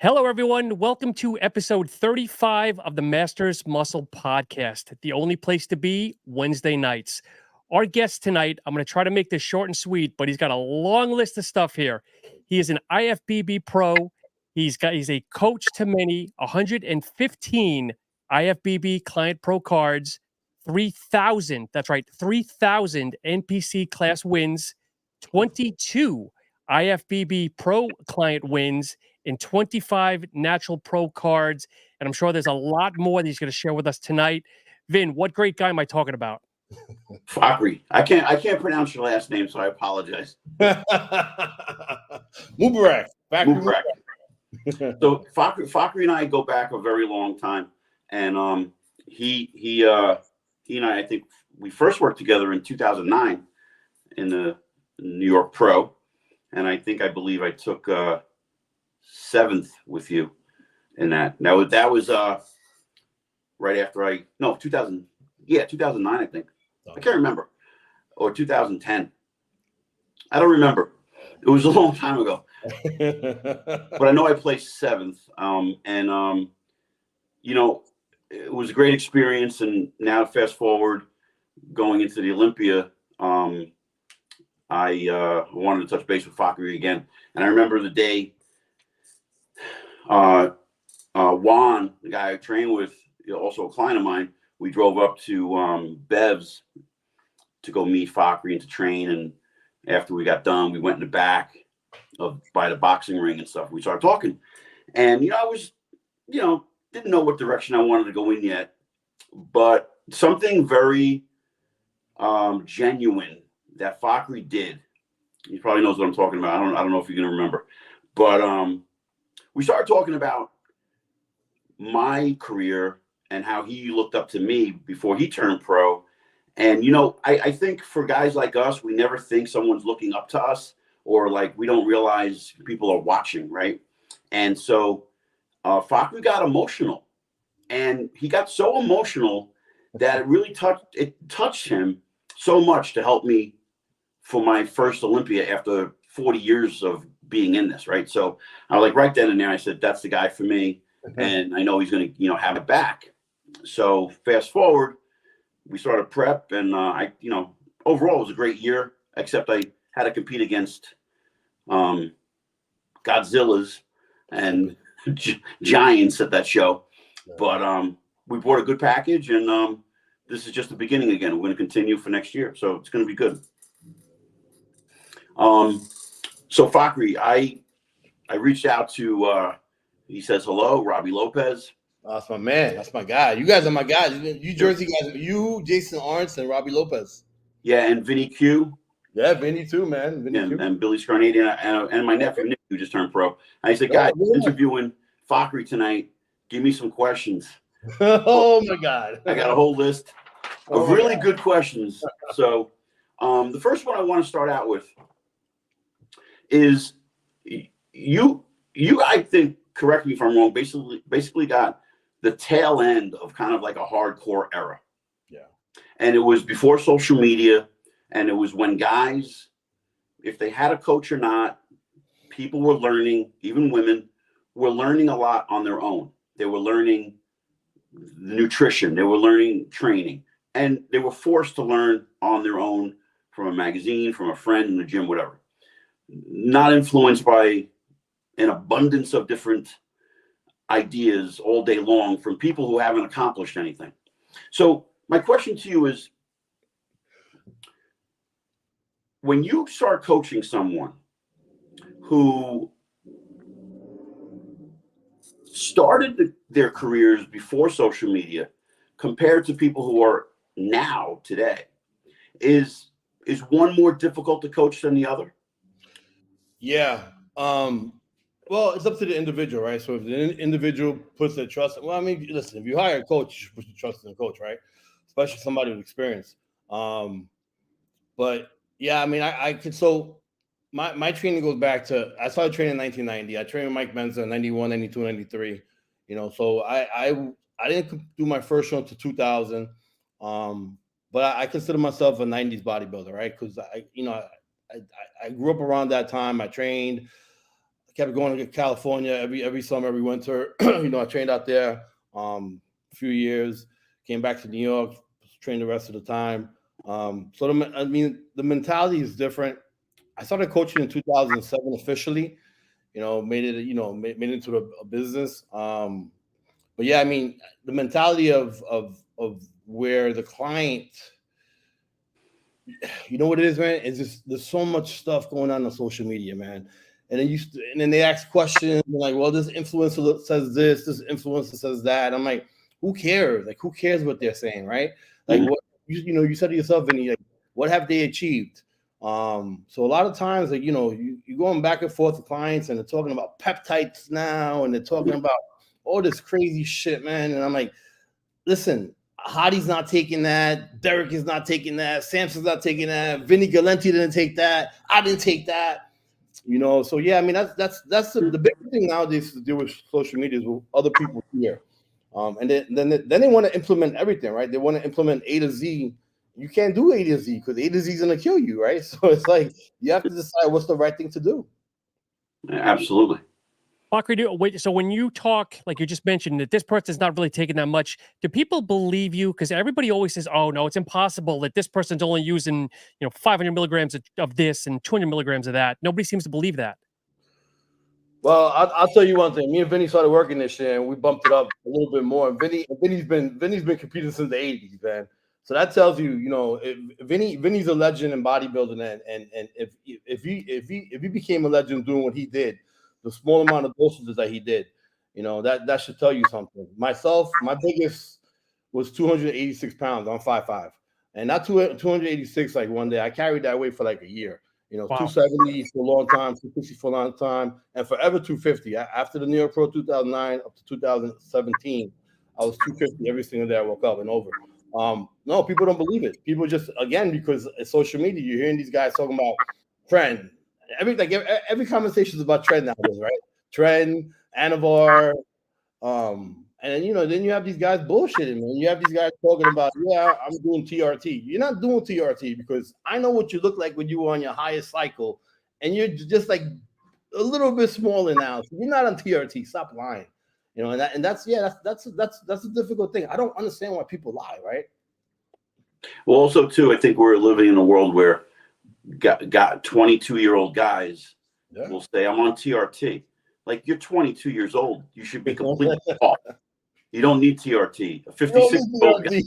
Hello, everyone. Welcome to episode 35 of the Masters Muscle Podcast, the only place to be Wednesday nights. Our guest tonight, I'm going to try to make this short and sweet, but he's got a long list of stuff here. He is an IFBB pro. He's a coach to many, 115 IFBB client pro cards, 3,000, that's right, 3,000 NPC class wins, 22 IFBB pro client wins, in 25 natural pro cards. And I'm sure there's a lot more that he's going to share with us tonight. Vin, what great guy am I talking about? Fakhri. I can't pronounce your last name, so I apologize. Mubarak. Mubarak. So Fakhri and I go back a very long time. And he and I think we first worked together in 2009 in the New York Pro. And I believe I took seventh with you in that. Now that was right after 2009, I think. I can't remember. Or 2010. I don't remember. It was a long time ago. But I know I placed seventh. It was a great experience. And now fast forward going into the Olympia, I wanted to touch base with Fakhri again. And I remember the day Juan, the guy I trained with, also a client of mine, we drove up to Bev's to go meet Fakhri and to train. And after we got done, we went in the back by the boxing ring and stuff. We started talking. And, I was, didn't know what direction I wanted to go in yet. But something very genuine that Fakhri did. He probably knows what I'm talking about. I don't know if you're going to remember. But we started talking about my career and how he looked up to me before he turned pro. And, I think for guys like us, we never think someone's looking up to us, or like we don't realize people are watching, right? And so Fakhri got emotional, and he got so emotional that it really touched him so much to help me for my first Olympia after 40 years of being in this, right? So I was like, right then and there, I said, that's the guy for me. And I know he's going to, have it back. So fast forward, we started prep, and overall it was a great year, except I had to compete against Godzillas and giants at that show. But we brought a good package, and this is just the beginning again. We're going to continue for next year. So it's going to be good. So Fakhri, I reached out to, he says hello, Robbie Lopez. That's my man. That's my guy. You guys are my guys. You Jersey guys. You, Jason Arntz, and Robbie Lopez. Yeah, and Vinny Q. Yeah, Vinny too, man. Vinny Q. And Billy Scarnati and my nephew Nick, who just turned pro. And I said, guys, interviewing Fakhri tonight. Give me some questions. Oh my God! I got a whole list of really good questions. So the first one I want to start out with is you I think, correct me if I'm wrong, basically got the tail end of kind of like a hardcore era. Yeah. And it was before social media, and it was when guys, if they had a coach or not, people were learning, even women were learning a lot on their own. They were learning nutrition, they were learning training, and they were forced to learn on their own from a magazine, from a friend in the gym, whatever. Not influenced by an abundance of different ideas all day long from people who haven't accomplished anything. So my question to you is, when you start coaching someone who started their careers before social media compared to people who are now today, is one more difficult to coach than the other? Yeah. Well, it's up to the individual, right? So if the individual puts their trust, listen, if you hire a coach, you should put your trust in the coach, right? Especially somebody with experience. But yeah, I could. So my training goes back to, I started training in 1990. I trained with Mike Menza in 91, 92, 93. So I didn't do my first show until 2000. But I consider myself a 90s bodybuilder, right? Because I grew up around that time. I trained kept going to California every summer, every winter. I trained out there a few years, came back to New York, trained the rest of the time. The mentality is different. I started coaching in 2007 officially, made it into a business. But yeah, I mean, the mentality of where the client, you know what it is, man? It's just there's so much stuff going on social media, man. And then they ask questions like, well, this influencer says this influencer says that. I'm like, who cares? Like, who cares what they're saying, right? Like, what you said to yourself, Vinny, like, what have they achieved? So a lot of times, like, you're going back and forth with clients, and they're talking about peptides now, and they're talking about all this crazy shit, man. And I'm like, listen, Hadi's not taking that. Derek is not taking that. Samson's not taking that. Vinny Galenti didn't take that. I didn't take that. So yeah, I mean, that's the big thing nowadays to deal with social media is with other people here. And then they want to implement everything, right? They want to implement A to Z. You can't do A to Z because A to Z is going to kill you, right? So it's like you have to decide what's the right thing to do. Yeah, absolutely. Fakhri, so when you talk, like you just mentioned, that this person's not really taking that much, do people believe you? Because everybody always says, oh, no, it's impossible that this person's only using, 500 milligrams of this and 200 milligrams of that. Nobody seems to believe that. Well, I'll tell you one thing. Me and Vinny started working this year, and we bumped it up a little bit more. And Vinny's been competing since the 80s, man. So that tells you, Vinny's a legend in bodybuilding, and if he became a legend doing what he did, the small amount of dosages that he did, that should tell you something. Myself, my biggest was 286 pounds. I'm 5'5", and not 286 like one day. I carried that weight for like a year. Wow. 270 for a long time, 260 for a long time, and forever 250. After the New York Pro 2009 up to 2017, I was 250 every single day I woke up and over. No, people don't believe it. People just, again, because it's social media, you're hearing these guys talking about trend. Every conversation is about trend nowadays, right? Trend, Anavar, and then you have these guys bullshitting, man. You have these guys talking about, yeah, I'm doing TRT. You're not doing TRT because I know what you look like when you were on your highest cycle, and you're just like a little bit smaller now. So you're not on TRT. Stop lying. That's a difficult thing. I don't understand why people lie, right? Well, also too, I think we're living in a world where got 22-year-old guys will say, I'm on TRT. Like, you're 22 years old. You should be completely off. You don't need TRT. A 56-year-old guy,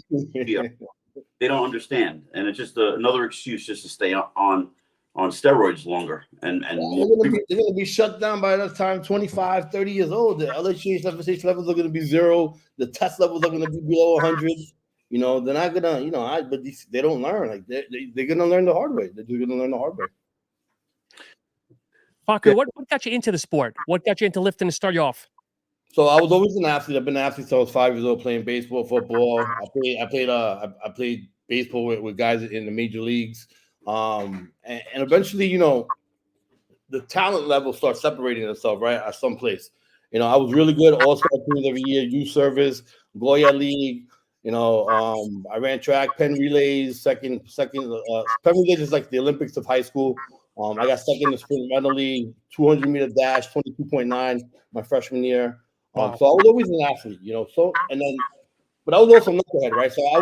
they don't understand. And it's just another excuse just to stay on steroids longer. And they're going to be shut down by that time, 25, 30 years old. The LHH levels are going to be 0. The test levels are going to be below 100. They're not going to, but they don't learn. Like, they're going to learn the hard way. They're going to learn the hard way. Fakhri, what got you into the sport? What got you into lifting to start you off? So I was always an athlete. I've been an athlete since I was 5 years old, playing baseball, football. I played baseball with guys in the major leagues. And eventually, the talent level starts separating itself, right, at some place. I was really good, all-star teams every year, youth service, Goya League. I ran track, Penn relays, second. Penn relays is like the Olympics of high school. I got second in the sprint medley, 200-meter dash, 22.9 my freshman year. So I was always an athlete, but I was also a knucklehead, right? So I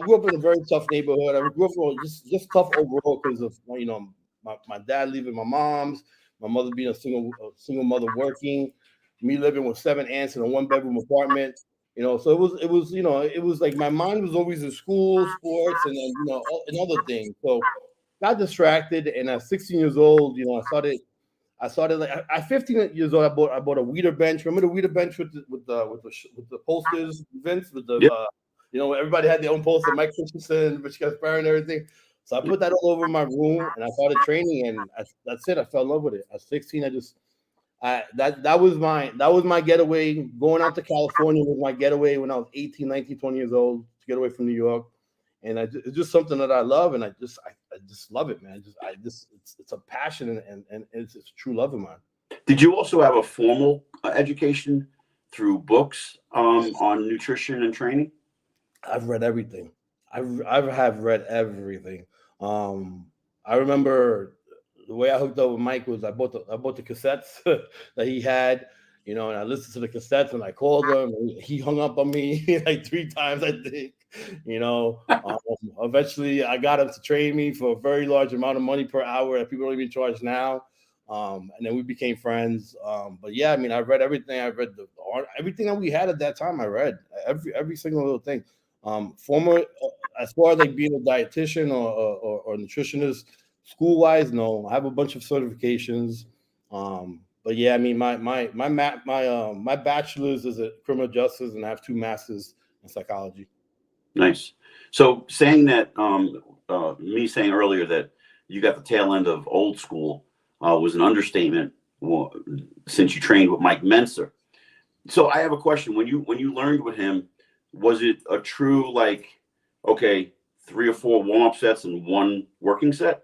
grew up in a very tough neighborhood. I grew up just tough overall because of, my dad leaving my mom's, my mother being a single mother working, me living with 7 aunts in a 1-bedroom apartment. So it was like my mind was always in school, sports, and then, and other things. So got distracted, and at 16 years old, I started like at 15 years old. I bought a Weeder bench. Remember the Weeder bench with the posters, Vince, with the everybody had their own poster, Mike Christensen, Rich Gaspar, and everything. So I put that all over my room, and I started training, and that's it. I fell in love with it. At 16, that was my getaway. Going out to California was my getaway when I was 18, 19, 20 years old to get away from New York. And it's just something that I love, and I just love it, man. It's a passion, and it's a true love of mine. Did you also have a formal education through books on nutrition and training? I've read everything. I have read everything. I remember the way I hooked up with Mike was I bought the cassettes that he had, and I listened to the cassettes and I called him. And he hung up on me like 3 times, I think. Eventually I got him to train me for a very large amount of money per hour that people don't even charge now. And then we became friends. But yeah, I mean, I read everything. I read everything that we had at that time. I read every single little thing. As far as like being a dietitian or nutritionist, school-wise, no. I have a bunch of certifications. But yeah, I mean, my bachelor's is at criminal justice, and I have 2 masters in psychology. Nice. So saying that, me saying earlier that you got the tail end of old school was an understatement. Since you trained with Mike Menser. So I have a question. When you learned with him, was it a true like, okay, 3 or 4 warm-up sets and 1 working set?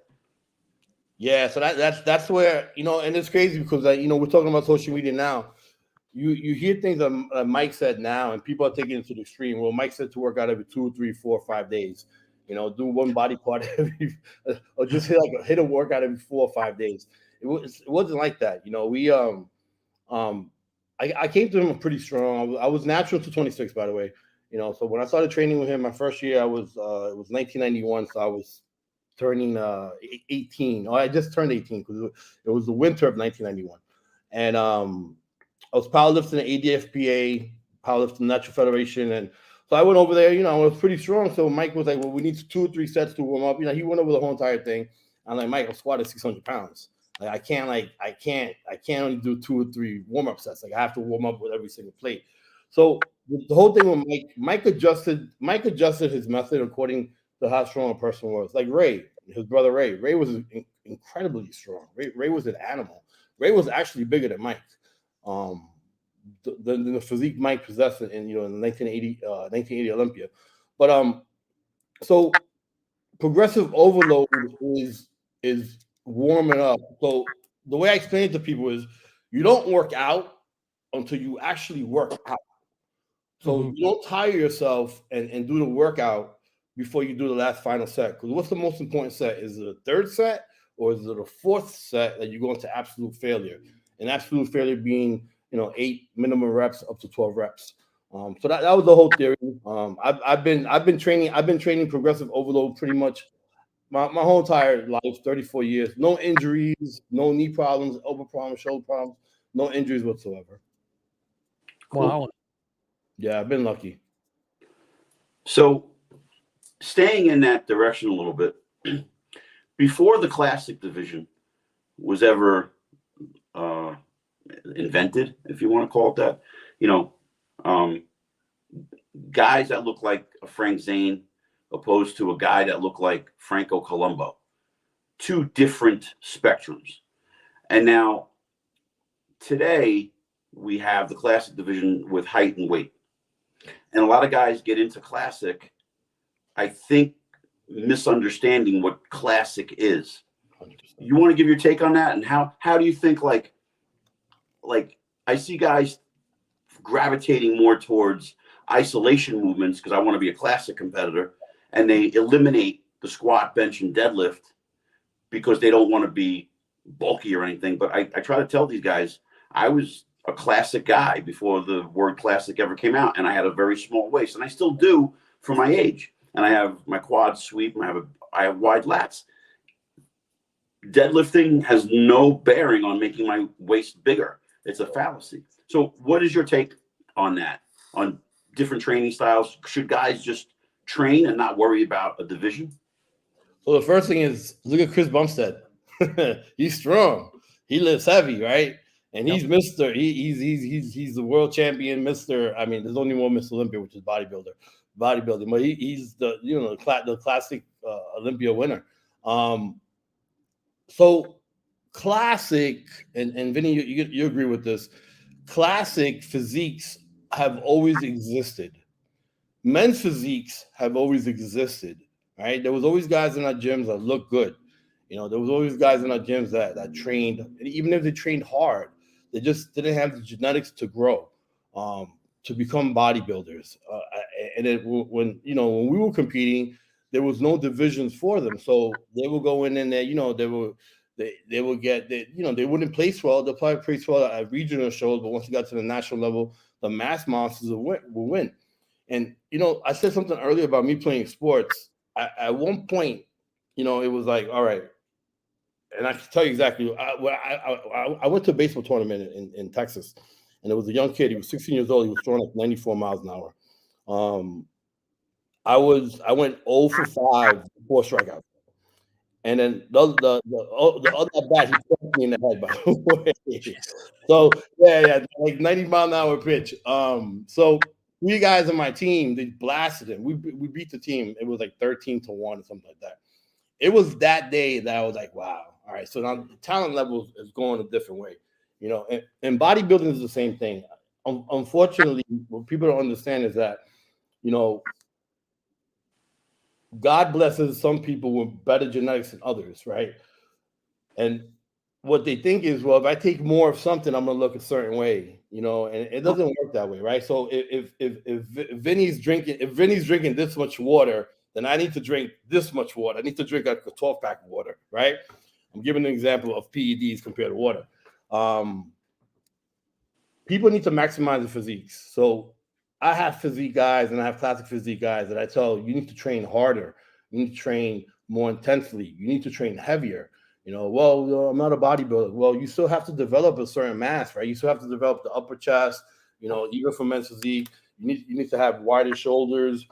Yeah, so that's where, and it's crazy because we're talking about social media now. You hear things that Mike said now, and people are taking it to the extreme. Well, Mike said to work out every 2, 3, 4, 5 days. Do 1 body part every, or just hit a workout every 4 or 5 days. It wasn't like that. I came to him pretty strong. I was natural to 26, by the way. So when I started training with him, my first year, it was 1991, so I was turning 18. Oh, I just turned 18 because it was the winter of 1991, and I was powerlifting at ADFPA, Powerlifting Natural Federation, and so I went over there. I was pretty strong. So Mike was like, "Well, we need 2 or 3 sets to warm up." He went over the whole entire thing. I'm like, "Mike, I'm squatting 600 pounds. Like, I can't only do 2 or 3 warm up sets. Like, I have to warm up with every single plate." So the whole thing with Mike adjusted his method according to how strong a person was. Like Ray, his brother Ray. Ray was incredibly strong. Ray was an animal. Ray was actually bigger than Mike. The physique Mike possessed in the 1980 Olympia. But so progressive overload is warming up. So the way I explain it to people is you don't work out until you actually work out. So you don't tire yourself and do the workout before you do the last final set. Because what's the most important set? Is it a 3rd set or is it a 4th set that you go into absolute failure? And absolute failure being 8 minimum reps up to 12 reps. So that was the whole theory. I've been training progressive overload pretty much my whole entire life, 34 years. No injuries, no knee problems, elbow problems, shoulder problems, no injuries whatsoever. Cool. Wow. Yeah, I've been lucky. So staying in that direction a little bit, before the classic division was ever invented, if you want to call it that, guys that look like a Frank Zane opposed to a guy that looked like Franco Colombo, 2 different spectrums. And now today we have the classic division with height and weight. And a lot of guys get into classic, I think, misunderstanding what classic is. 100%. You want to give your take on that? And how do you think, like I see guys gravitating more towards isolation movements because I want to be a classic competitor, and they eliminate the squat, bench, and deadlift because they don't want to be bulky or anything. But I try to tell these guys, I was a classic guy before the word classic ever came out, and I had a very small waist, and I still do for my age. And I have my quads sweep, and I have wide lats. Deadlifting has no bearing on making my waist bigger. It's a fallacy. So what is your take on that, on different training styles? Should guys just train and not worry about a division? Well, the first thing is look at Chris Bumstead. He's strong. He lifts heavy, right? And he's Mr. He's the world champion, Mr. I mean, there's only one Mr. Olympia, which is bodybuilding. But he's the the classic Olympia winner. So classic, and Vinny, you agree with this? Classic physiques have always existed. Men's physiques have always existed, right? There was always guys in our gyms that looked good. There was always guys in our gyms that trained, and even if they trained hard, they just didn't have the genetics to grow, to become bodybuilders. When we were competing, there was no divisions for them, so they would go in there. they would get they wouldn't place well. They'll probably place well at regional shows, but once you got to the national level, the mass monsters will win. And I said something earlier about me playing sports. At one point, it was like, all right, and I can tell you exactly. I went to a baseball tournament in Texas, and there was a young kid. He was 16 years old. He was throwing like 94 miles an hour. I went 0 for 5, 4 strikeouts. And then the other bat, he struck me in the head, by the way. So yeah, like 90 mile an hour pitch. So 3 guys on my team, they blasted him. We beat the team. It was like 13-1 or something like that. It was that day that I was like, wow. All right, so now the talent level is going a different way. And bodybuilding is the same thing. Unfortunately, what people don't understand is that, God blesses some people with better genetics than others, right? And what they think is, well, if I take more of something, I'm going to look a certain way, and it doesn't work that way, right? So if Vinny's drinking this much water, then I need to drink this much water. I need to drink like a 12-pack of water, right? I'm giving an example of PEDs compared to water. People need to maximize their physiques. So I have physique guys and I have classic physique guys that I tell you need to train harder. You need to train more intensely. You need to train heavier. I'm not a bodybuilder. Well, you still have to develop a certain mass, right? You still have to develop the upper chest, even for men's physique. You need to have wider shoulders.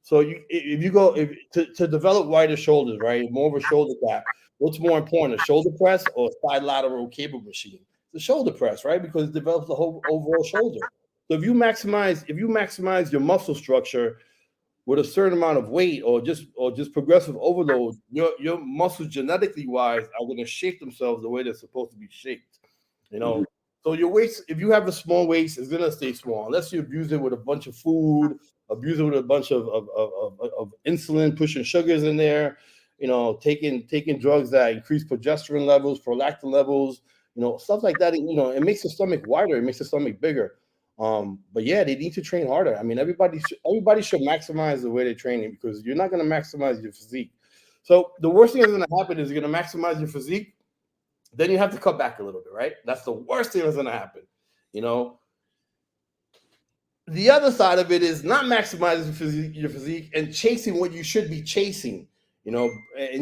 So to develop wider shoulders, right? More of a shoulder gap. What's more important, a shoulder press or a side lateral cable machine? The shoulder press, right? Because it develops the whole overall shoulder. So if you maximize your muscle structure with a certain amount of weight or just progressive overload, your muscles genetically wise are going to shape themselves the way they're supposed to be shaped. So your waist, if you have a small waist, it's going to stay small unless you abuse it with a bunch of food, abuse it with a bunch of insulin, pushing sugars in there, taking drugs that increase progesterone levels, prolactin levels, stuff like that. It makes the stomach wider, it makes the stomach bigger. But yeah, they need to train harder. I mean, everybody should maximize the way they're training because you're not going to maximize your physique. So the worst thing that's going to happen is you're going to maximize your physique. Then you have to cut back a little bit, right? That's the worst thing that's going to happen. The other side of it is not maximizing your physique and chasing what you should be chasing. And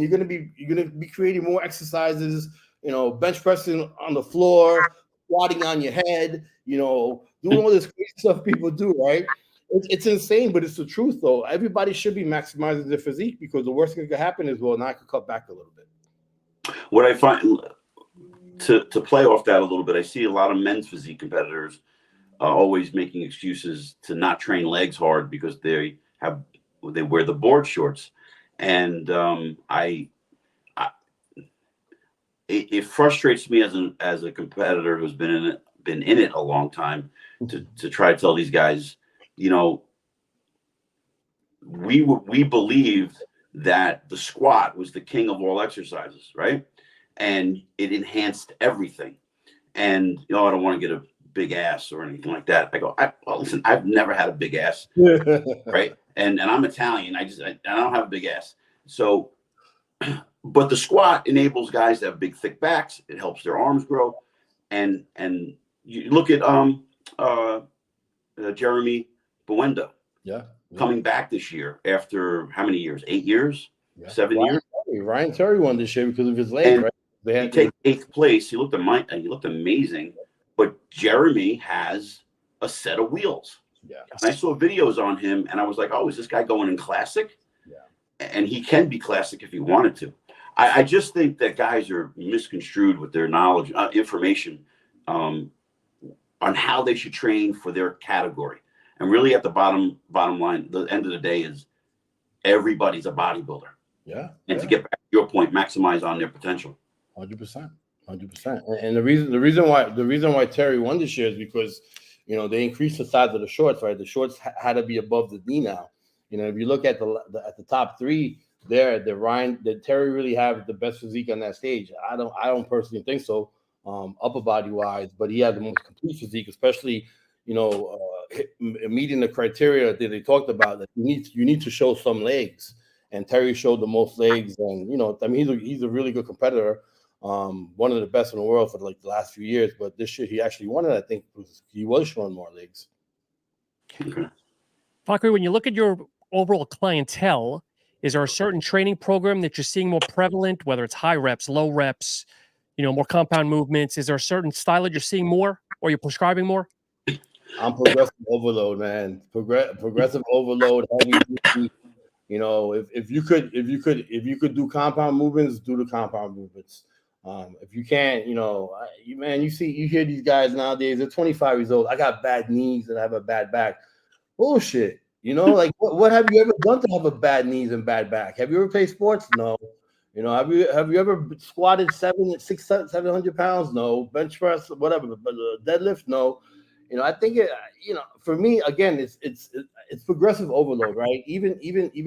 you're going to be creating more exercises. Bench pressing on the floor, squatting on your head. Doing all this crazy stuff people do, right? It's insane, but it's the truth, though. Everybody should be maximizing their physique because the worst thing that could happen is, well, now I could cut back a little bit. What I find, to play off that a little bit, I see a lot of men's physique competitors always making excuses to not train legs hard because they wear the board shorts, and it frustrates me as a competitor who's been in it a long time to try to tell these guys, we believed that the squat was the king of all exercises, right? And it enhanced everything. And I don't want to get a big ass or anything like that. I go, listen, I've never had a big ass, right? And I'm Italian. I don't have a big ass. So, but the squat enables guys to have big, thick backs. It helps their arms grow. And you look at Jeremy Buenda, coming back this year after how many years? 8 years, 7 years. Ryan Terry won this year because of his legs, right? He take 8th place. He looked amazing. But Jeremy has a set of wheels. Yeah. And I saw videos on him, and I was like, "Oh, is this guy going in classic?" Yeah. And he can be classic if he wanted to. I just think that guys are misconstrued with their knowledge, information on how they should train for their category. And really, at the bottom line, the end of the day is everybody's a bodybuilder. Yeah. And to get back to your point, maximize on their potential. 100%. And the reason why Terry won this year is because they increased the size of the shorts, right? The shorts had to be above the knee now. If you look at the top 3 there, did Terry really have the best physique on that stage? I don't personally think so, upper body wise, but he had the most complete physique, especially meeting the criteria that they talked about. That you need to show some legs, and Terry showed the most legs, and he's a really good competitor. one of the best in the world for like the last few years. But this year he actually won it. I think he was showing more legs. Fakhri, when you look at your overall clientele, is there a certain training program that you're seeing more prevalent, whether it's high reps, low reps, more compound movements? Is there a certain style that you're seeing more or you're prescribing more? I'm progressive overload, man. Progressive overload, heavy duty. If you could do compound movements, do the compound movements. If you can't, you hear these guys nowadays, they're 25 years old. I got bad knees and I have a bad back. Bullshit. Like what have you ever done to have a bad knees and bad back? Have you ever played sports? No. Have you ever squatted 700 pounds? No. Bench press, whatever, but deadlift? No. I think for me, again, it's progressive overload, right? Even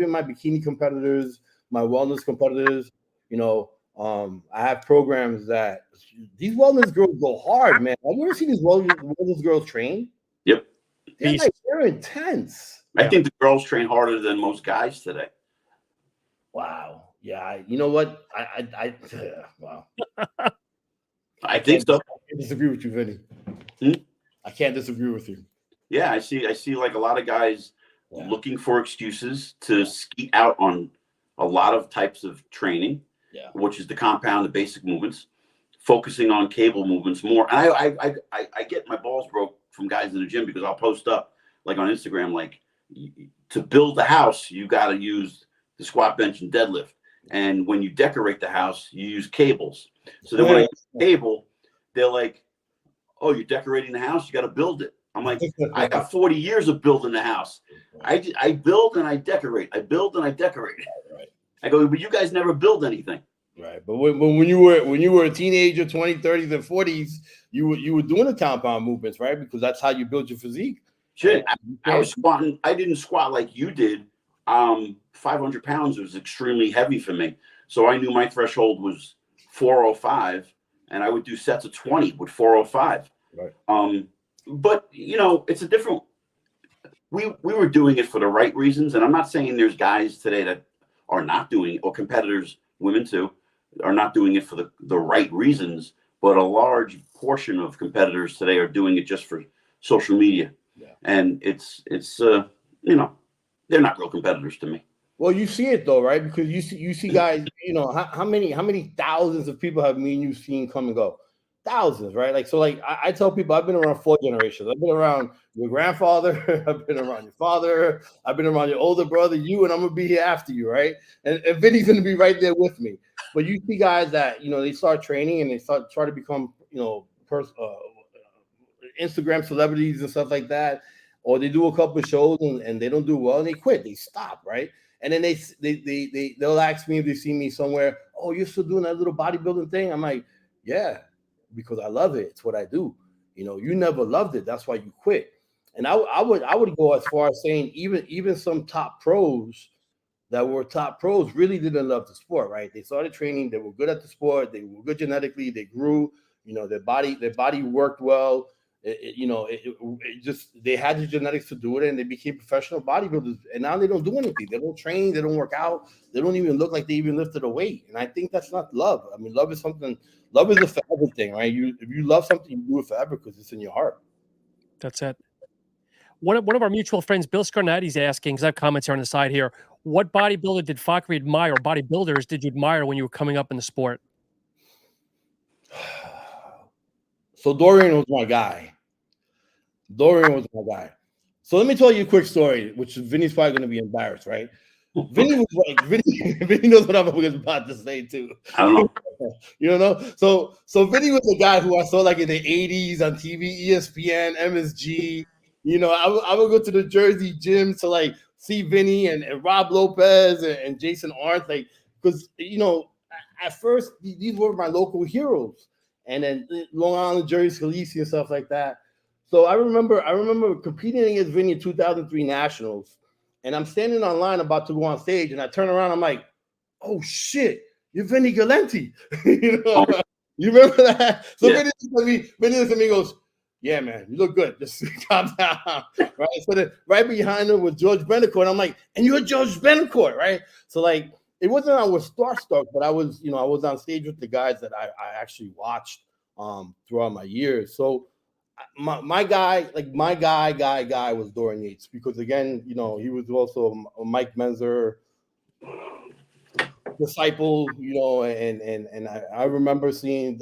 my bikini competitors, my wellness competitors, I have programs that these wellness girls go hard, man. Have you ever seen these wellness girls train? Yep. They're intense. I think the girls train harder than most guys today. Wow. Yeah. You know what? Wow. I think so. I can't disagree with you, Vinny. I can't disagree with you. Yeah, I see like a lot of guys looking for excuses to skeet out on a lot of types of training, which is the compound, the basic movements, focusing on cable movements more. And I get my balls broke from guys in the gym because I'll post up like on Instagram, like to build the house, you got to use the squat, bench, and deadlift. And when you decorate the house, you use cables. So then when I use cable, they're like, oh, you're decorating the house, you got to build it. I'm like, I got 40 years of building the house. I build and I decorate. I build and I decorate. Right. I go, but you guys never build anything. Right. But when you were a teenager, 20s, 30s, and 40s, you were doing the compound movements, right? Because that's how you build your physique. Shit, I was squatting. I didn't squat like you did. 500 pounds was extremely heavy for me. So I knew my threshold was 405, and I would do sets of 20 with 405. Right. But it's a different. We were doing it for the right reasons, and I'm not saying there's guys today that are not doing it, or competitors, women too, are not doing it for the right reasons. But a large portion of competitors today are doing it just for social media, and it's they're not real competitors to me. Well, you see it though, right? Because you see guys. How many thousands of people have me and you seen come and go? Thousands, right? Like, so like I tell people I've been around 4 generations. I've been around your grandfather, I've been around your father, I've been around your older brother, you, and I'm gonna be here after you, right? And Vinny's gonna be right there with me. But you see guys that they start training and they try to become Instagram celebrities and stuff like that, or they do a couple of shows and they don't do well and they quit, they stop, right? And then they'll ask me if they see me somewhere, oh, you're still doing that little bodybuilding thing? I'm like, yeah. Because I love it. It's what I do. You never loved it. That's why you quit. And I would go as far as saying even some top pros that were top pros really didn't love the sport, right? They started training. They were good at the sport. They were good genetically. They grew. Their body worked well. It just they had the genetics to do it, and they became professional bodybuilders. And now they don't do anything. They don't train. They don't work out. They don't even look like they even lifted a weight. And I think that's not love. I mean, love is something. Love is a forever thing, right? If you love something, you do it forever because it's in your heart. That's it. One of our mutual friends, Bill Scarnetti's asking, because I have comments here on the side here, what bodybuilder did Fakhri admire, or bodybuilders did you admire when you were coming up in the sport? So Dorian was my guy. So let me tell you a quick story, which Vinny's probably going to be embarrassed, right? Vinny was like, Vinny knows what I'm about to say too. I don't know. You don't know? So Vinny was a guy who I saw like in the 80s on TV, ESPN, MSG. I would go to the Jersey gyms to like see Vinny and Rob Lopez and Jason Arndt, like, because at first these were my local heroes, and then Long Island, Jersey, Scalisi and stuff like that. So I remember competing against Vinny in 2003 Nationals. And I'm standing online about to go on stage, and I turn around. I'm like, "Oh shit, you're Vinny Galenti." You remember that? So yeah. Vinny looks at me, goes, "Yeah, man, you look good. Just calm down." Right. So then, right behind him was George Betancourt. I'm like, "And you're George Betancourt, right?" So like, it wasn't I was starstruck, but I was, you know, I was on stage with the guys that I actually watched throughout my years. So my guy was Dorian Yates, because again, you know, he was also a Mike Menzer disciple, you know, and I remember seeing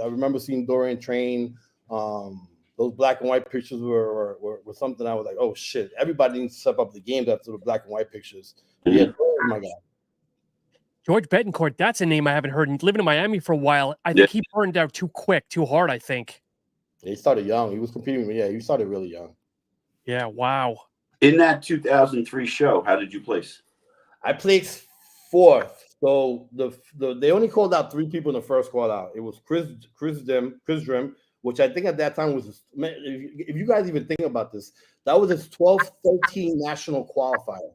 Dorian train. Those black and white pictures were something I was like, oh shit, everybody needs to step up the game after the black and white pictures. But yeah, Dorian, my God. George Betancourt, that's a name I haven't heard. And living in Miami for a while, I think he burned out too quick, too hard, I think. He started young. He was competing. Yeah, he started really young. Yeah, wow. In that 2003 show, how did you place? I placed fourth. So they only called out 3 people in the first call out. It was Chris Drim, which I think at that time was, if you guys even think about this, that was his 12-13 national qualifier.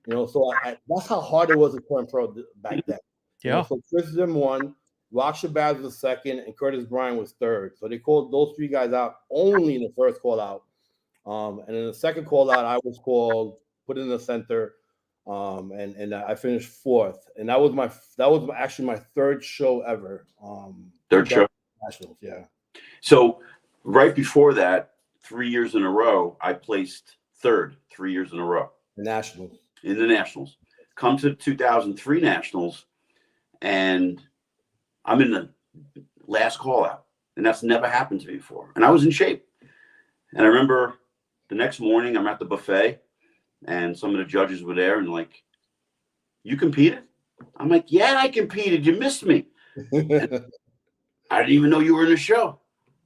You know, so that's how hard it was to turn pro back then. Yeah. You know, so Chris Drim won, Rock Shabazz was second, and Curtis Bryan was third. So they called those 3 guys out only in the first call out. And in the second call out, I was called, put in the center, and I finished fourth. And that was actually my third show ever. Third show? Nationals, yeah. So right before that, 3 years in a row, I placed third 3 years in a row. The Nationals. In the Nationals. Come to 2003 Nationals, and I'm in the last call out. And that's never happened to me before. And I was in shape. And I remember the next morning, I'm at the buffet, and some of the judges were there, and like, you competed? I'm like, yeah, I competed. You missed me. I didn't even know you were in the show.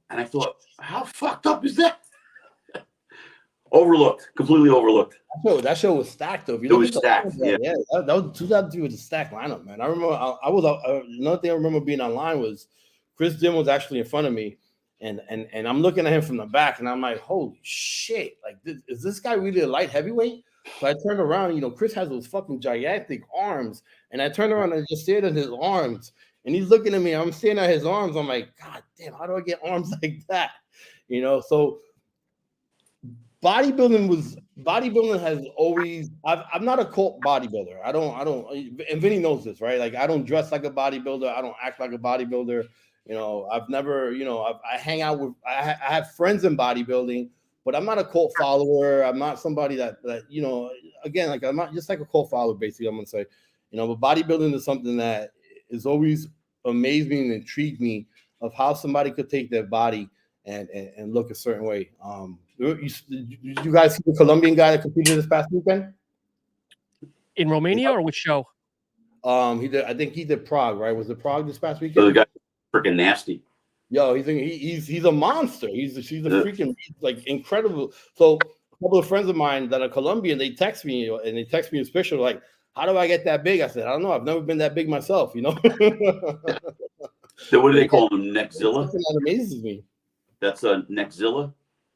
And I thought, how fucked up is that? Overlooked, completely overlooked. That show was stacked, though. It was stacked. Yeah, that was 2003 was a stacked lineup, man. I remember I was another thing I remember being online was Chris Dim was actually in front of me, and I'm looking at him from the back, and I'm like, holy shit! Like, is this guy really a light heavyweight? So I turned around, you know, Chris has those fucking gigantic arms, and I turned around and just stared at his arms, and he's looking at me. I'm staring at his arms. I'm like, God damn, how do I get arms like that? You know, so. Bodybuilding has always. I'm not a cult bodybuilder. I don't. And Vinny knows this, right? Like, I don't dress like a bodybuilder. I don't act like a bodybuilder. You know, I've never. You know, I hang out with. I have friends in bodybuilding, but I'm not a cult follower. I'm not somebody that you know. Again, like, I'm not just like a cult follower. Basically, I'm gonna say, you know, but bodybuilding is something that is always amazed me and intrigued me of how somebody could take their body and look a certain way. You guys see the Colombian guy that competed this past weekend? In Romania, or which show? He did. I think he did Prague, right? Was it Prague this past weekend? So the guy freaking nasty. Yo, he's a monster. He's a freaking like incredible. So a couple of friends of mine that are Colombian, they text me this picture like, how do I get that big? I said, I don't know. I've never been that big myself, you know. So what do they call him? Nexzilla? That amazes me. That's a Nexzilla?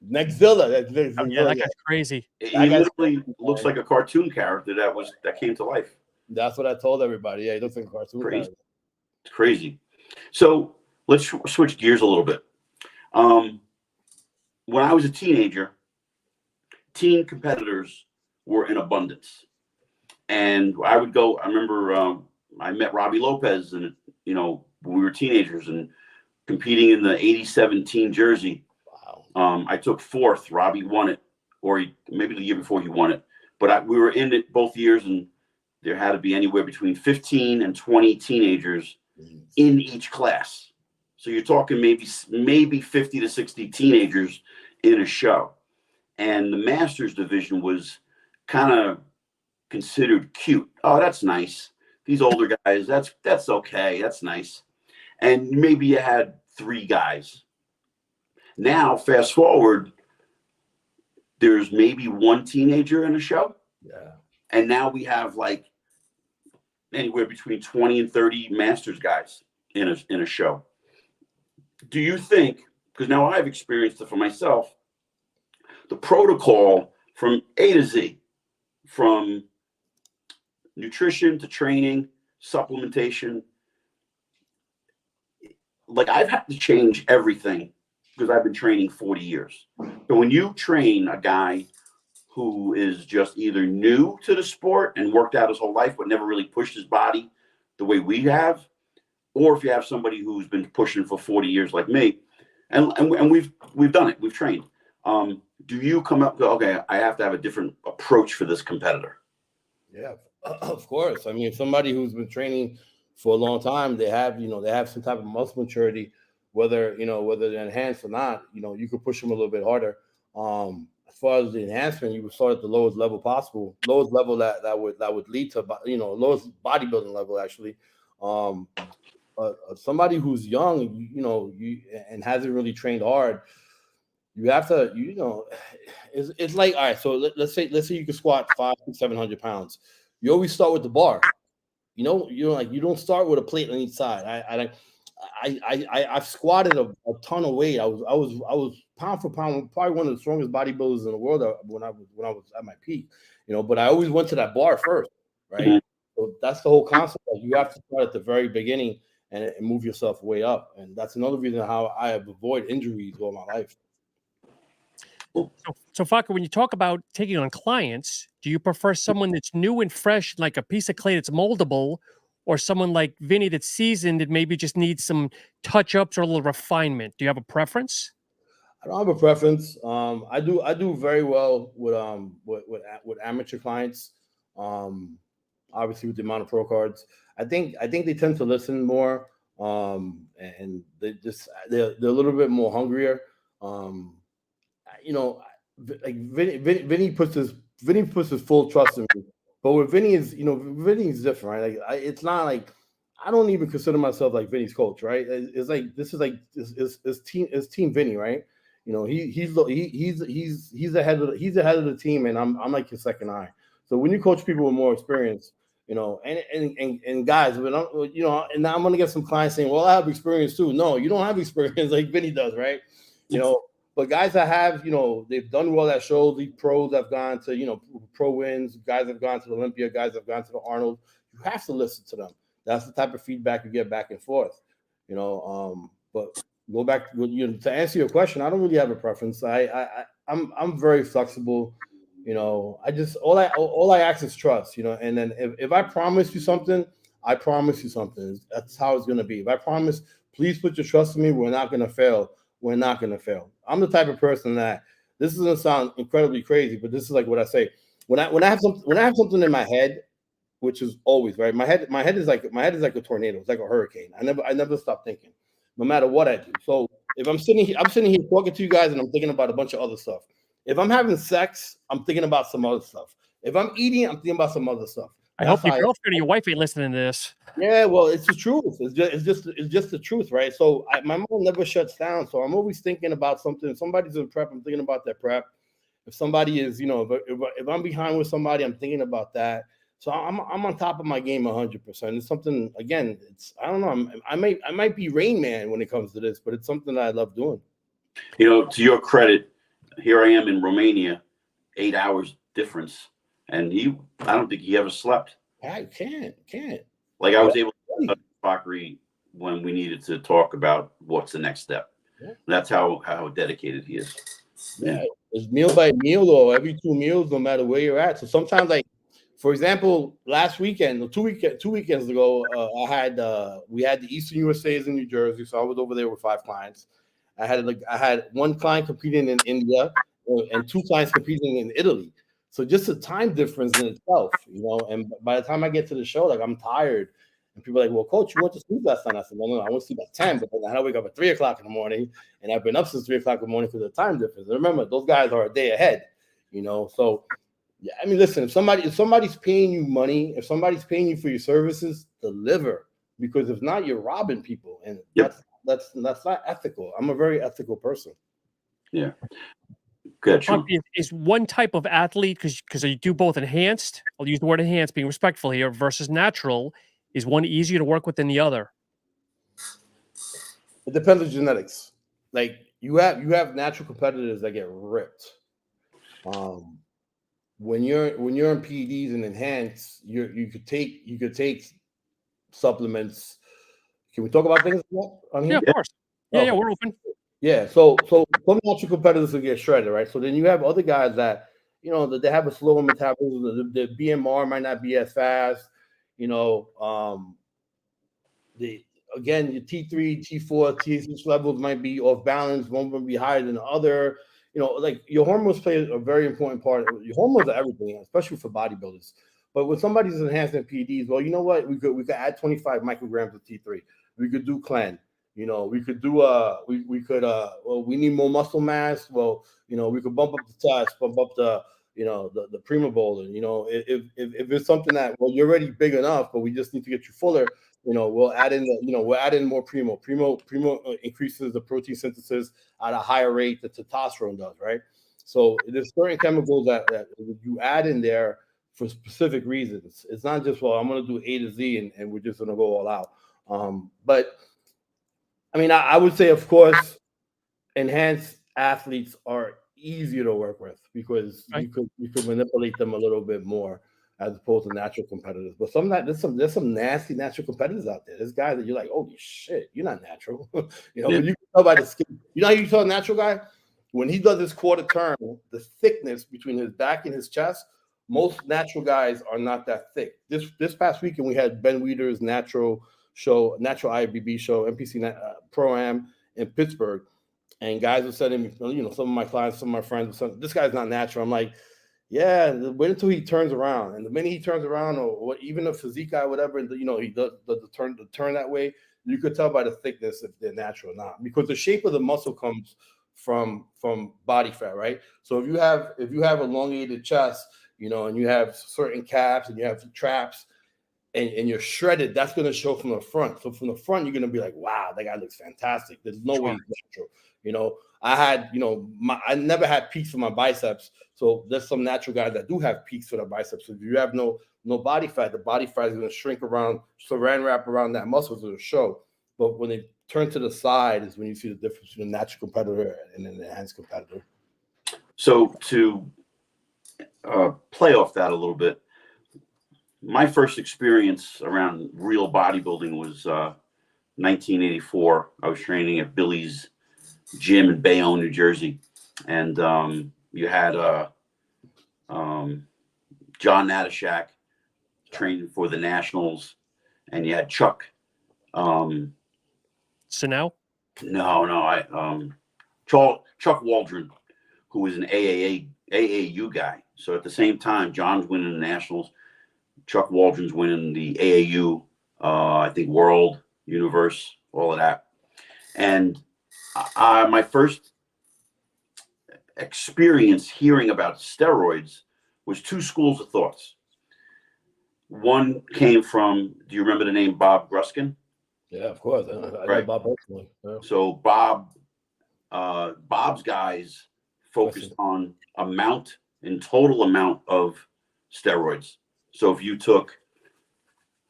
Nexzilla. Yeah, that guy's crazy. He literally looks like a cartoon character that came to life. That's what I told everybody. Yeah, he looks like a cartoon character. It's crazy. So let's switch gears a little bit. When I was a teenager, teen competitors were in abundance. And I would go, I remember I met Robbie Lopez, and, you know, we were teenagers and competing in the 87 teen jersey. Wow. I took fourth. Robbie won it, or maybe the year before he won it. But we were in it both years, and there had to be anywhere between 15 and 20 teenagers in each class. So you're talking maybe 50 to 60 teenagers in a show. And the Masters division was kind of considered cute. Oh, that's nice. These older guys, that's okay. That's nice. And maybe you had 3 guys. Now, fast forward, there's maybe 1 teenager in a show. Yeah. And now we have like anywhere between 20 and 30 Masters guys in a show. Do you think, because now I've experienced it for myself, the protocol from A to Z, from nutrition to training, supplementation, like I've had to change everything because I've been training 40 years. So when you train a guy who is just either new to the sport and worked out his whole life but never really pushed his body the way we have, or if you have somebody who's been pushing for 40 years like me, and we've done it, we've trained. Do you come up, okay, I have to have a different approach for this competitor? Yeah, of course. I mean, somebody who's been training for a long time, they have some type of muscle maturity, whether they're enhanced or not. You could push them a little bit harder. As far as the enhancement, you would start at the lowest level possible, lowest level that would lead to, lowest bodybuilding level actually. Somebody who's young, and hasn't really trained hard, you have to, it's like, all right, so let's say you can squat 500-700 pounds. You always start with the bar. You don't start with a plate on each side. I've squatted a ton of weight. I was pound for pound probably one of the strongest bodybuilders in the world when I was at my peak. But I always went to that bar first, right? Mm-hmm. So that's the whole concept. Like, you have to start at the very beginning and move yourself way up. And that's another reason how I have avoided injuries all my life. So Fakhri, when you talk about taking on clients, do you prefer someone that's new and fresh, like a piece of clay that's moldable, or someone like Vinny that's seasoned that maybe just needs some touch-ups or a little refinement? Do you have a preference? I don't have a preference. I do very well with amateur clients. Obviously with the amount of pro cards, I think they tend to listen more, and they're a little bit more hungrier. Like Vinny puts his full trust in me, but with Vinny is different, right? Like it's not like, I don't even consider myself like Vinny's coach, right? It's like this is team Vinny, right? He's the head of the team, and I'm like his second eye. So when you coach people with more experience, and guys, and now I'm gonna get some clients saying, well, I have experience too. No, you don't have experience like Vinny does, right? But guys that have, they've done well at shows, these pros have gone to, pro wins, guys have gone to the Olympia, guys have gone to the Arnold. You have to listen to them. That's the type of feedback you get back and forth, but go back to answer your question. I don't really have a preference. I'm very flexible. I just, all I ask is trust, and then if I promise you something, I promise you something. That's how it's going to be. If I promise, please put your trust in me. We're not going to fail. We're not going to fail. I'm the type of person that, this doesn't sound incredibly crazy, but this is like what I say. When I have something in my head, which is always right. My head is like a tornado. It's like a hurricane. I never stop thinking, no matter what I do. So if I'm sitting here talking to you guys, and I'm thinking about a bunch of other stuff. If I'm having sex, I'm thinking about some other stuff. If I'm eating, I'm thinking about some other stuff. I hope your girlfriend or your wife ain't listening to this. Yeah, well, it's the truth. It's just the truth, right? So my mind never shuts down. So I'm always thinking about something. If somebody's in prep, I'm thinking about their prep. If somebody is, if I'm behind with somebody, I'm thinking about that. So I'm on top of my game 100%. It's something, again, I don't know. I might be Rain Man when it comes to this, but it's something that I love doing. To your credit, here I am in Romania, 8 hours difference. And I don't think he ever slept. I can't. Like, I was able to touch Fakhri when we needed to talk about what's the next step. Yeah. That's how dedicated he is. Yeah, it's meal by meal, or every 2 meals, no matter where you're at. So sometimes, like, for example, last weekend, two weekends ago, we had the Eastern USAs in New Jersey, so I was over there with 5 clients. I had one client competing in India and 2 clients competing in Italy. So just the time difference in itself, and by the time I get to the show, like, I'm tired. And people are like, well, coach, you went to sleep last night. I said, no, I went to sleep at 10, but then I had to wake up at 3 o'clock in the morning. And I've been up since 3 o'clock in the morning for the time difference. And remember, those guys are a day ahead, So, yeah, I mean, listen, if somebody's paying you money, if somebody's paying you for your services, deliver. Because if not, you're robbing people. And that's not ethical. I'm a very ethical person. Yeah. Good. Is one type of athlete, because you do both enhanced, I'll use the word enhanced, being respectful here, versus natural, is one easier to work with than the other? It depends on genetics. Like, you have natural competitors that get ripped. When you're in PEDs and enhanced, you could take supplements. Can we talk about things on here? Yeah, of course. Yeah, we're open. Yeah, so some natural competitors will get shredded, right? So then you have other guys that, that they have a slower metabolism. The BMR might not be as fast, again, your T3, T4, T6 levels might be off balance. One will be higher than the other. Like your hormones play a very important part. Your hormones are everything, especially for bodybuilders. But when somebody's enhancing PEDs, well, you know what? We could add 25 micrograms of T3. We could do clen. We could do well, we need more muscle mass. Well, we could bump up the test, bump up the the prima bowling. If it's something that, well, you're already big enough, but we just need to get you fuller. We'll add in we'll add in more primo. Primo increases the protein synthesis at a higher rate that testosterone does, right? So there's certain chemicals that you add in there for specific reasons. It's not just, well, I'm going to do A to Z and we're just going to go all out. But I mean, I would say, of course, enhanced athletes are easier to work with because you could manipulate them a little bit more as opposed to natural competitors. But there's some nasty natural competitors out there. There's guys that you're like, holy shit, you're not natural. But you can tell by the skin. You know how you tell a natural guy? When he does his quarter turn, the thickness between his back and his chest, most natural guys are not that thick. This past weekend, we had Ben Weider's natural IFBB show, NPC Pro-Am in Pittsburgh. And guys were sending me, some of my clients, some of my friends were saying, this guy's not natural. I'm like, yeah, wait until he turns around. And the minute he turns around, or even a physique guy, whatever, he does the turn that way, you could tell by the thickness if they're natural or not. Because the shape of the muscle comes from body fat, right? So if you have elongated chest, and you have certain calves and you have traps and you're shredded, that's going to show from the front. So from the front, you're going to be like, wow, that guy looks fantastic. There's no way he's natural. I had, I never had peaks for my biceps. So there's some natural guys that do have peaks for their biceps. So if you have no body fat, the body fat is going to shrink around, saran wrap around that muscle to show. But when they turn to the side is when you see the difference between a natural competitor and an enhanced competitor. So to play off that a little bit, my first experience around real bodybuilding was 1984. I was training at Billy's gym in Bayonne, New Jersey, and you had John Natashak training for the Nationals, and you had Chuck. So now? No, Chuck Waldron, who was an AAU guy. So at the same time, John's winning the Nationals, Chuck Waldron's winning the AAU, I think World, Universe, all of that. And my first experience hearing about steroids was two schools of thoughts. One came from, do you remember the name Bob Gruskin? Yeah, of course. I know Bob personally. Yeah. So Bob's guys focused on total amount of steroids. So if you took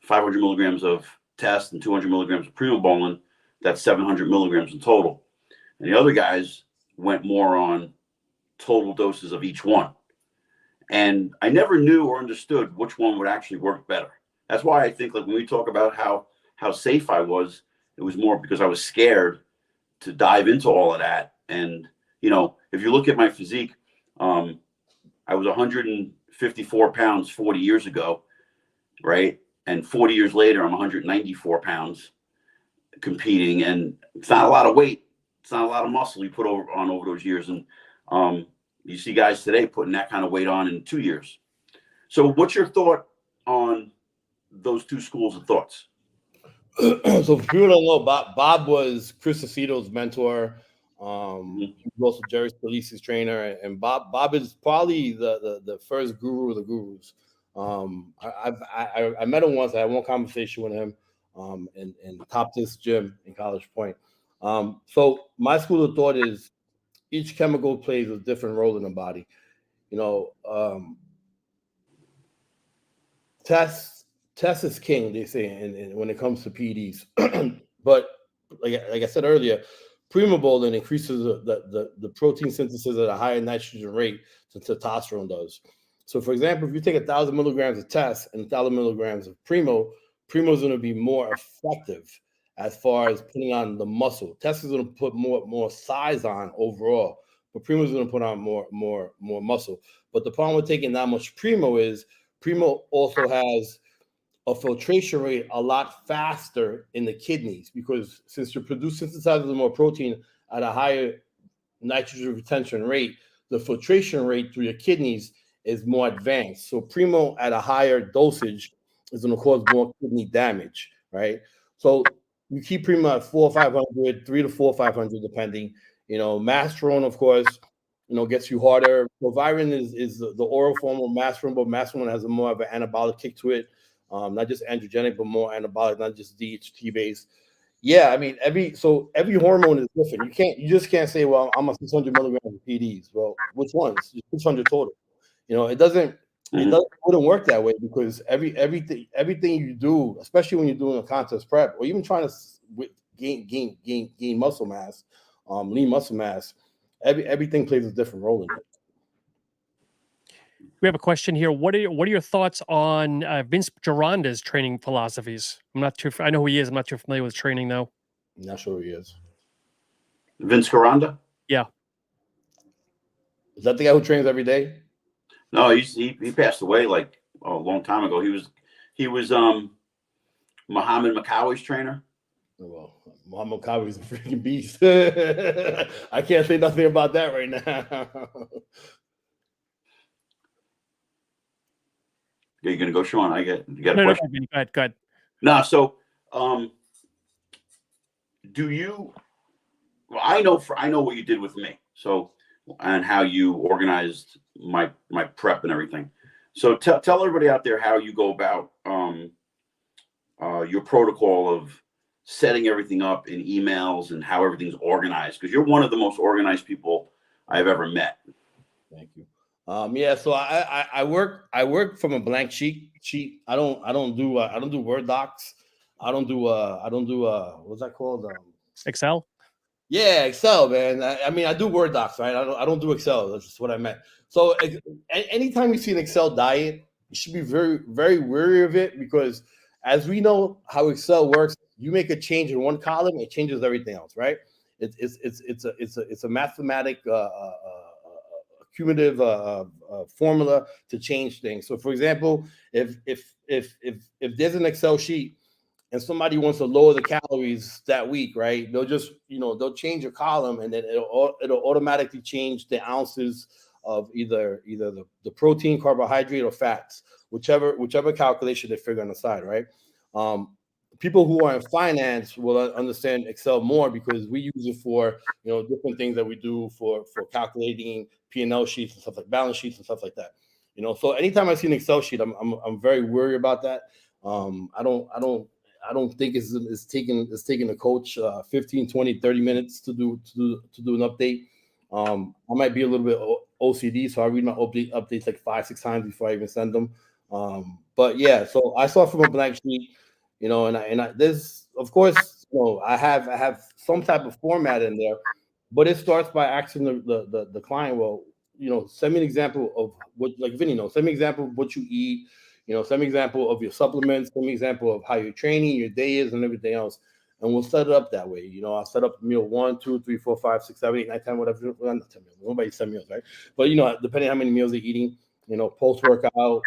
500 milligrams of test and 200 milligrams of primobolan, that's 700 milligrams in total. And the other guys went more on total doses of each one. And I never knew or understood which one would actually work better. That's why I think, like, when we talk about how safe I was, it was more because I was scared to dive into all of that. And, if you look at my physique, I was 154 pounds 40 years ago, right? And 40 years later, I'm 194 pounds competing. And it's not a lot of weight. It's not a lot of muscle you put on over those years. And you see guys today putting that kind of weight on in 2 years. So what's your thought on those two schools of thoughts? So for people don't know, Bob was Chris Aceto's mentor. He was also Jerry Scalise's trainer, and Bob is probably the first guru of the gurus. I met him once. I had one conversation with him in Top This gym in College Point. So my school of thought is each chemical plays a different role in the body. Test is king, they say, and when it comes to PEDs. But like I said earlier, primobolan increases the protein synthesis at a higher nitrogen rate than testosterone does. So, for example, if you take 1,000 milligrams of test and 1,000 milligrams of primo is going to be more effective as far as putting on the muscle. Test is going to put more size on overall, but primo is going to put on more muscle. But the problem with taking that much primo is primo also has a filtration rate a lot faster in the kidneys, because since you produce synthesizes more protein at a higher nitrogen retention rate, the filtration rate through your kidneys is more advanced. So Primo at a higher dosage is going to cause more kidney damage, right? So you keep Primo at 4 or 500, 3 to 4 500 depending. Masteron, of course, gets you harder. Proviron is the oral form of Masteron, but Masteron has more of an anabolic kick to it, not just androgenic, but more anabolic, not just DHT based. Yeah, I mean, every hormone is different. You just can't say, well, I'm a 600 milligrams of PDs. Well, which ones? 600 total. It wouldn't work that way, because everything you do, especially when you're doing a contest prep or even trying to gain muscle mass, lean muscle mass, everything plays a different role in it. We have a question here. What are your thoughts on Vince Gironda's training philosophies? I know who he is. I'm not too familiar with training though. I'm not sure who he is. Vince Gironda? Yeah. Is that the guy who trains every day? No, he passed away like a long time ago. He was Muhammad Makawi's trainer. Well, Muhammad Makawi is a freaking beast. I can't say nothing about that right now. You're gonna go, Sean? You got a No, question? go ahead. No, so do you? Well, I know what you did with me. So, and how you organized my prep and everything. So tell everybody out there how you go about your protocol of setting everything up in emails and how everything's organized, because you're one of the most organized people I've ever met. Thank you. Yeah, so I work from a blank sheet. I don't do Word docs. I don't do what's that called? Excel? Yeah, Excel, man. I mean, I do Word docs, right? I don't do Excel. That's just what I meant. So anytime you see an Excel diet, you should be very, very wary of it, because as we know how Excel works, you make a change in one column, it changes everything else, right? It's a mathematic cumulative formula to change things. So, for example, if there's an Excel sheet and somebody wants to lower the calories that week, right? They'll just, they'll change a column, and then it'll automatically change the ounces of either the protein, carbohydrate, or fats, whichever calculation they figure on the side, right? People who are in finance will understand Excel more, because we use it for different things that we do for calculating P&L sheets and stuff, like balance sheets and stuff like that. So anytime I see an Excel sheet, I'm very worried about that. I don't think it's taking a coach 15, 20, 30 minutes to do an update. I might be a little bit OCD, so I read my updates like 5-6 times before I even send them. But yeah, so I saw from a blank sheet, and I there's, of course, I have some type of format in there, but it starts by asking the client, well, send me an example of what, like Vinny, send me an example of what you eat, send me an example of your supplements, send me an example of how you're training, your day is, and everything else. And we'll set it up that way. I'll set up meal 1, 2, 3, 4, 5, 6, 7, 8, 9, 10, whatever. Well, not 10 meals. Nobody's 10 meals, right? But depending on how many meals they're eating, post workout,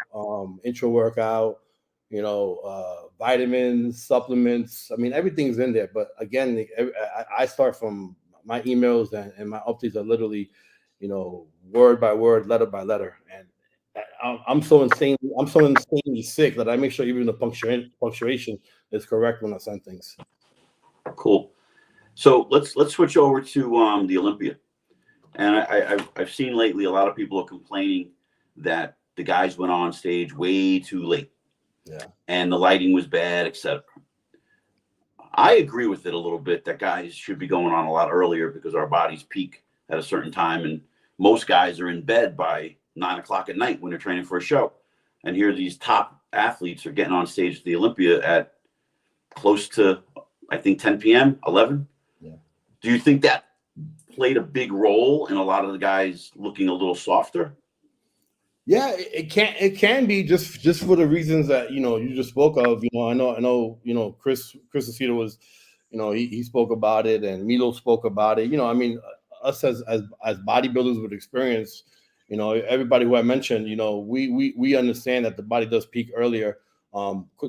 intro workout, vitamins, supplements. I mean, everything's in there. But again, I start from my emails, and my updates are literally, word by word, letter by letter. And I'm so insanely sick that I make sure even the punctuation is correct when I send things. Cool. So let's switch over to the Olympia. And I've seen lately a lot of people are complaining that the guys went on stage way too late. Yeah. And the lighting was bad, etc. I agree with it a little bit, that guys should be going on a lot earlier, because our bodies peak at a certain time, and most guys are in bed by 9 o'clock at night when they're training for a show. And here these top athletes are getting on stage at the Olympia at close to, I think, 10 p.m., 11. Yeah. Do you think that played a big role in a lot of the guys looking a little softer? Yeah, it can be just for the reasons that you just spoke of. I know Chris Aceto was, he spoke about it, and Milo spoke about it. I mean, us as bodybuilders with experience, everybody who I mentioned, we understand that the body does peak earlier.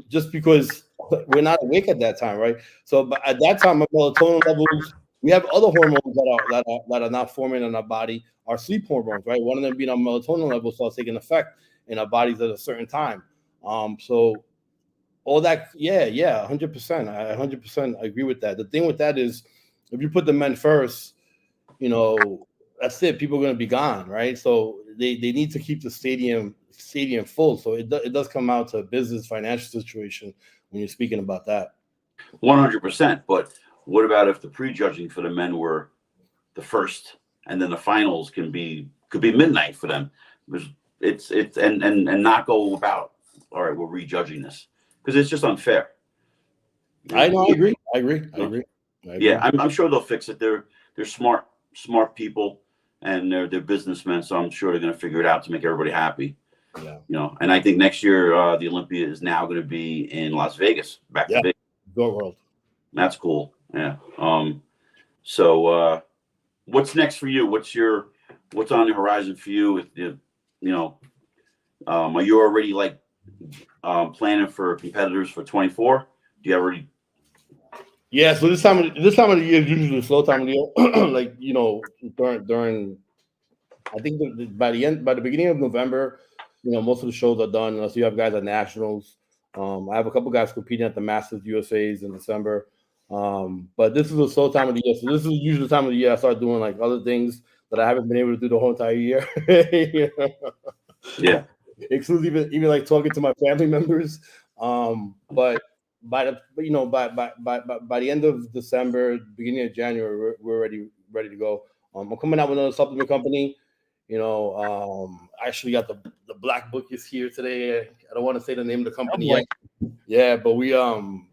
just because we're not awake at that time, right? So, but at that time, our melatonin levels, we have other hormones that are not forming in our body, our sleep hormones, right? One of them being our melatonin levels starts taking effect in our bodies at a certain time. So all that, yeah, 100%. I 100% agree with that. The thing with that is, if you put the men first, that's it. People are going to be gone, right? So they need to keep the stadium full. So it does come out to a business financial situation when you're speaking about that. 100%. But what about if the prejudging for the men were the first, and then the finals could be midnight for them? It's and not go about, all right, we're rejudging this, because it's just unfair. I agree. Yeah, I'm sure they'll fix it. They're smart people, and they're businessmen, so I'm sure they're going to figure it out to make everybody happy. Yeah. And I think next year the Olympia is now going to be in Las Vegas, back to Vegas. Go World. That's cool. Yeah. So what's next for you? What's on the horizon for you? Are you already like planning for competitors for 24? Do you already? Yeah, so this time of the year is usually a slow time of the year. Like, during I think by the beginning of November, most of the shows are done. Unless you have guys at nationals. I have a couple guys competing at the Masters USAs in December. But this is a slow time of the year. So this is usually the time of the year I start doing like other things that I haven't been able to do the whole entire year. Yeah. Exclusive, even like talking to my family members. But by the end of December, beginning of January, we're ready to go. I'm coming out with another supplement company. I actually got the black book is here today. I don't want to say the name of the company yet. Yeah, but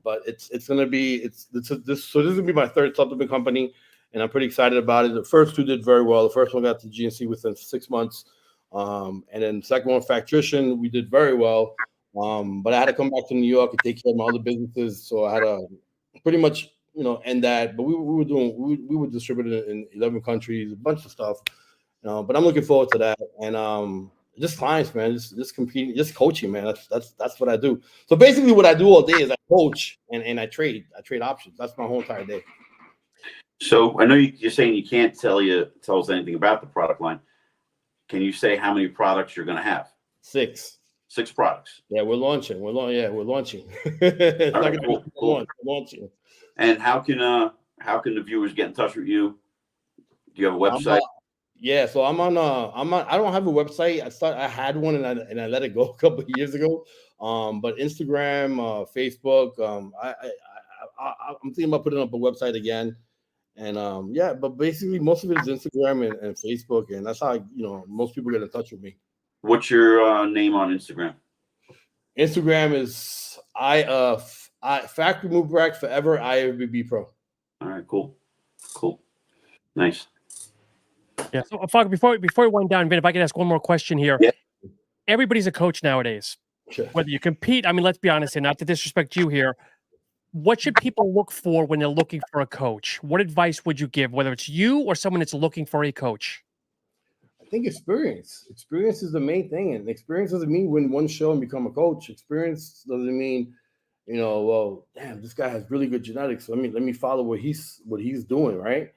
but it's gonna be this is gonna be my third supplement company, and I'm pretty excited about it. The first two did very well. The first one got to GNC within 6 months, and then the second one, Factrition, we did very well. But I had to come back to New York and take care of my other businesses, so I had to pretty much end that. But we were distributed in 11 countries, a bunch of stuff. But I'm looking forward to that, and just clients, man, just competing, just coaching, man. That's what I do. So basically, what I do all day is I coach and I trade options. That's my whole entire day. So I know you're saying you can't tell us anything about the product line. Can you say how many products you're going to have? 6 products. Yeah, we're launching. We're launching. Right, cool. We're launching. And how can the viewers get in touch with you? Do you have a website? Yeah, so I'm on. I don't have a website. I had one and I let it go a couple of years ago. But Instagram, Facebook. I'm thinking about putting up a website again. And but basically most of it is Instagram and Facebook, and that's how most people get in touch with me. What's your name on Instagram? Instagram is Fakhri Mubarak Forever IFBB Pro. All right, cool, nice. Yeah. So, Fakhri, before we wind down, Vin, if I could ask one more question here. Yeah. Everybody's a coach nowadays. Sure. Whether you compete, I mean, let's be honest, and not to disrespect you here. What should people look for when they're looking for a coach? What advice would you give, whether it's you or someone that's looking for a coach? I think experience. Experience is the main thing, and experience doesn't mean win one show and become a coach. Experience doesn't mean, well, damn, this guy has really good genetics. So let me follow what he's doing, right?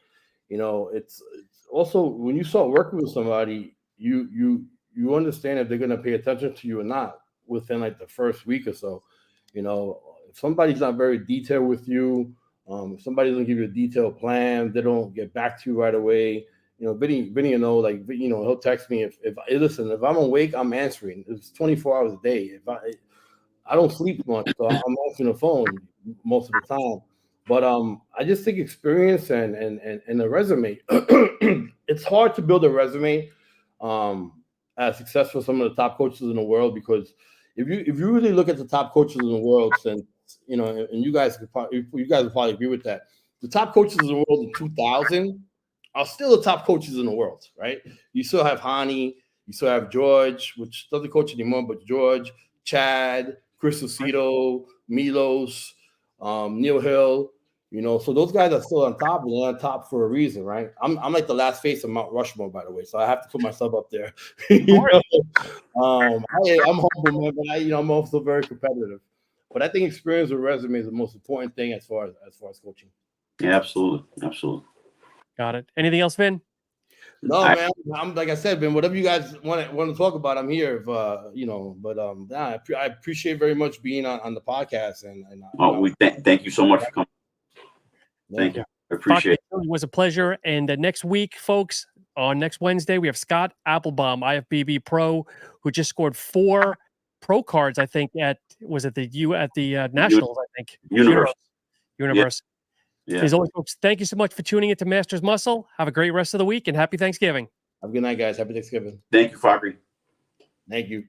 It's also when you start working with somebody, you understand if they're going to pay attention to you or not within like the first week or so. If somebody's not very detailed with you, if somebody doesn't give you a detailed plan, they don't get back to you right away. Vinny, he'll text me if I'm awake, I'm answering. It's 24 hours a day. If I don't sleep much, so I'm answering the phone most of the time. But I just think experience and a resume. It's hard to build a resume as successful as some of the top coaches in the world, because if you really look at the top coaches in the world, and you guys will probably agree with that. The top coaches in the world in 2000 are still the top coaches in the world, right? You still have Hani, you still have George, which doesn't coach anymore, but George, Chad, Chris Aceto, Milos, Neil Hill. You know, so those guys are still on top, and they're on top for a reason, right? I'm like the last face of Mount Rushmore, by the way, so I have to put myself up there. You know? I'm humble, man, but I'm also very competitive. But I think experience with resume is the most important thing as far as coaching. Yeah, absolutely. Got it. Anything else, Vin? No, man. I'm like I said, man. Whatever you guys want to talk about, I'm here. If but I appreciate very much being on the podcast, and we thank you so much for coming. Thank you. I appreciate it. It was a pleasure. And next week, folks, on next Wednesday, we have Scott Applebaum, IFBB Pro, who just scored 4 pro cards. I think at the Nationals. I think Universe. Yeah. As always, folks, thank you so much for tuning into Masters Muscle. Have a great rest of the week and happy Thanksgiving. Have a good night, guys. Happy Thanksgiving. Thank you, Fakhri. Thank you.